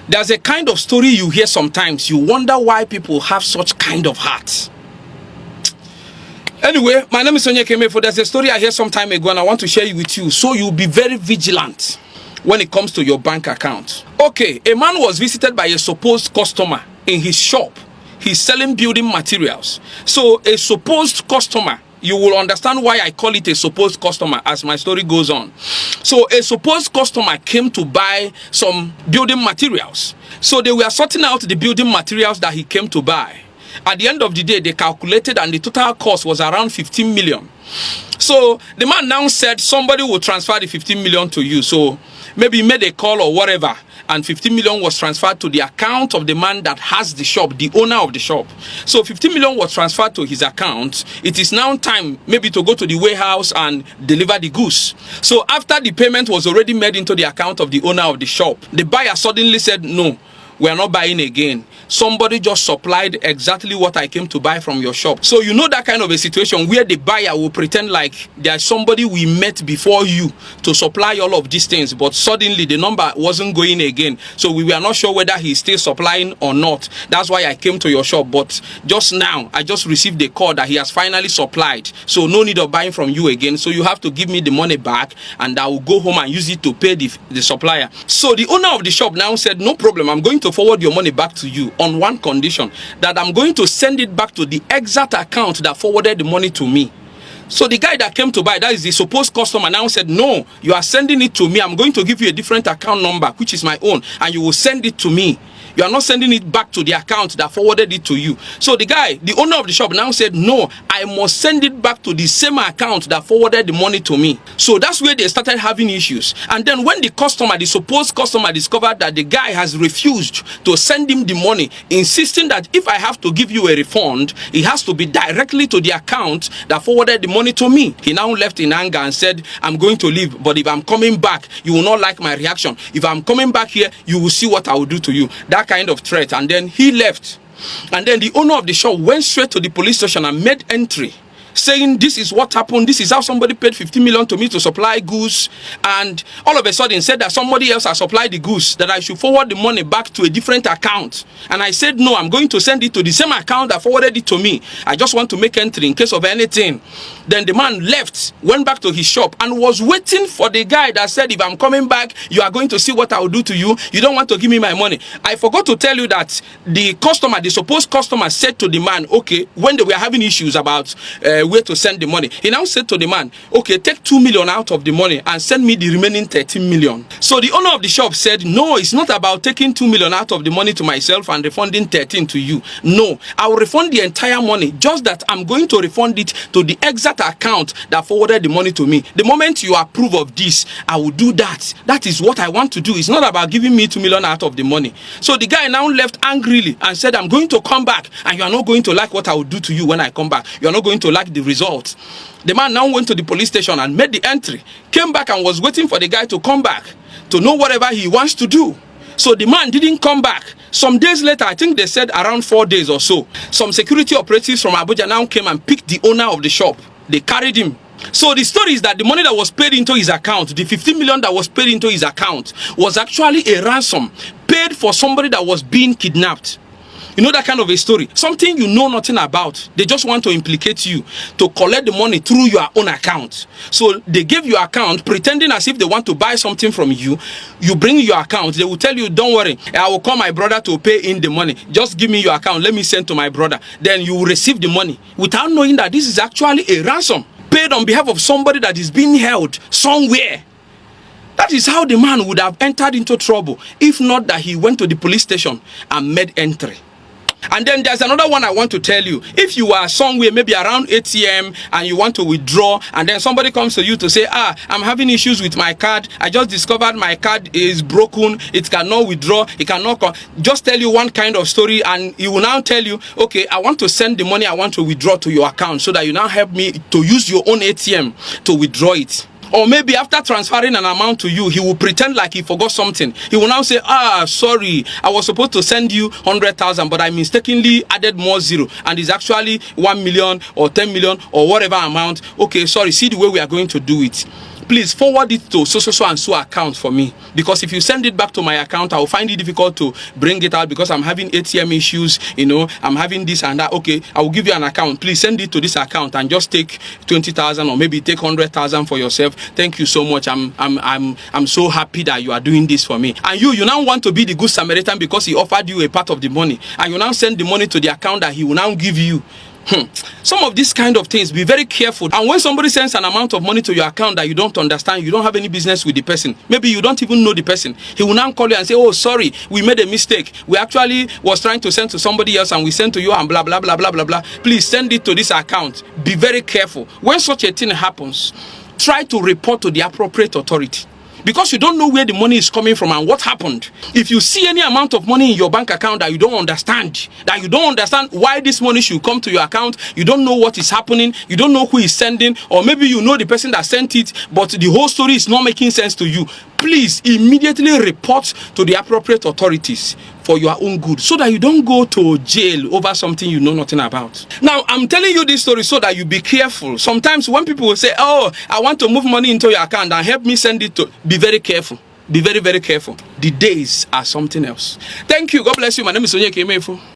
There's a kind of story you hear sometimes. You wonder why people have such kind of hearts. Anyway, my name is Sonia Kemefo. There's a story I heard some time ago and I want to share it with you, so you'll be very vigilant when it comes to your bank account. Okay, a man was visited by a supposed customer in his shop. He's selling building materials. So a supposed customer, you will understand why I call it a supposed customer as my story goes on. So a supposed customer came to buy some building materials. So they were sorting out the building materials that he came to buy. At the end of the day, they calculated and the total cost was around 15 million. So the man now said somebody will transfer the 15 million to you. So maybe he made a call or whatever, and 15 million was transferred to the account of the man that has the shop, the owner of the shop. So 15 million was transferred to his account. It is now time maybe to go to the warehouse and deliver the goods. So after the payment was already made into the account of the owner of the shop, the buyer suddenly said, no, we are not buying again. Somebody just supplied exactly what I came to buy from your shop. So you know that kind of a situation where the buyer will pretend like there's somebody we met before you to supply all of these things, but suddenly the number wasn't going again. So we were not sure whether he's still supplying or not. That's why I came to your shop. But just now, I just received the call that he has finally supplied. So no need of buying from you again. So you have to give me the money back and I will go home and use it to pay the supplier. So the owner of the shop now said, no problem, I'm going to forward your money back to you on one condition, that I'm going to send it back to the exact account that forwarded the money to me. So the guy that came to buy, that is the supposed customer, now said, no, you are sending it to me. I'm going to give you a different account number, which is my own, and you will send it to me. You are not sending it back to the account that forwarded it to you. So the guy, the owner of the shop, now said, no, I must send it back to the same account that forwarded the money to me. So that's where they started having issues. And then when the customer, the supposed customer, discovered that the guy has refused to send him the money, insisting that if I have to give you a refund, it has to be directly to the account that forwarded the money to me. He now left in anger and said, I'm going to leave, but if I'm coming back, you will not like my reaction. If I'm coming back here, you will see what I will do to you. That kind of threat. And then he left, and then the owner of the shop went straight to the police station and made entry, saying this is what happened, this is how somebody paid 50 million to me to supply goods, and all of a sudden said that somebody else has supplied the goods, that I should forward the money back to a different account. And I said no, I'm going to send it to the same account that forwarded it to me. I just want to make entry in case of anything. Then the man left, went back to his shop, and was waiting for the guy that said, if I'm coming back, you are going to see what I will do to you. You don't want to give me my money. I forgot to tell you that the customer, the supposed customer, said to the man, okay, when they were having issues about where to send the money, he now said to the man, okay, take 2 million out of the money and send me the remaining 13 million. So the owner of the shop said, no, it's not about taking 2 million out of the money to myself and refunding 13 to you. No, I will refund the entire money, just that I'm going to refund it to the exact account that forwarded the money to me. The moment you approve of this, I will do that. That is what I want to do. It's not about giving me 2 million out of the money. So the guy now left angrily and said, I'm going to come back, and you are not going to like what I will do to you when I come back. You are not going to like the result. The man now went to the police station and made the entry, came back and was waiting for the guy to come back to know whatever he wants to do. So the man didn't come back. Some days later, I think they said around 4 days or so, some security operatives from Abuja now came and picked the owner of the shop. They carried him. So the story is that the money that was paid into his account, the 15 million that was paid into his account, was actually a ransom paid for somebody that was being kidnapped. You know that kind of a story, something you know nothing about. They just want to implicate you to collect the money through your own account. So they give you account, pretending as if they want to buy something from you. You bring your account, they will tell you, don't worry, I will call my brother to pay in the money. Just give me your account, let me send to my brother. Then you will receive the money without knowing that this is actually a ransom paid on behalf of somebody that is being held somewhere. That is how the man would have entered into trouble, if not that he went to the police station and made entry. And then there's another one I want to tell you. If you are somewhere, maybe around ATM, and you want to withdraw, and then somebody comes to you to say, I'm having issues with my card. I just discovered my card is broken. It cannot withdraw. It cannot just tell you one kind of story, and he will now tell you, okay, I want to send the money I want to withdraw to your account so that you now help me to use your own ATM to withdraw it. Or maybe after transferring an amount to you, he will pretend like he forgot something. He will now say, sorry, I was supposed to send you 100,000, but I mistakenly added more zero, and it's actually 1 million or 10 million or whatever amount. Okay, sorry, see the way we are going to do it. please forward it to so and so account for me, because if you send it back to my account, I will find it difficult to bring it out because I'm having ATM issues, you know, I'm having this and that. Okay, I will give you an account, please send it to this account and just take 20,000 or maybe take 100,000 for yourself. Thank you so much. I'm so happy that you are doing this for me. And you now want to be the good Samaritan because he offered you a part of the money, and you now send the money to the account that he will now give you. Some of these kind of things, be very careful. And when somebody sends an amount of money to your account that you don't understand, you don't have any business with the person, maybe you don't even know the person, he will now call you and say, oh, sorry, we made a mistake, we actually was trying to send to somebody else and we sent to you and blah blah blah blah blah blah, please send it to this account. Be very careful. When such a thing happens, try to report to the appropriate authority, because you don't know where the money is coming from and what happened. If you see any amount of money in your bank account that you don't understand why this money should come to your account, you don't know what is happening, you don't know who is sending, or maybe you know the person that sent it, but the whole story is not making sense to you, please immediately report to the appropriate authorities for your own good, so that you don't go to jail over something you know nothing about. Now, I'm telling you this story so that you be careful. Sometimes when people will say, oh, I want to move money into your account and help me send it to, be very careful. Be very, very careful. The days are something else. Thank you. God bless you. My name is Onyeka Emefu.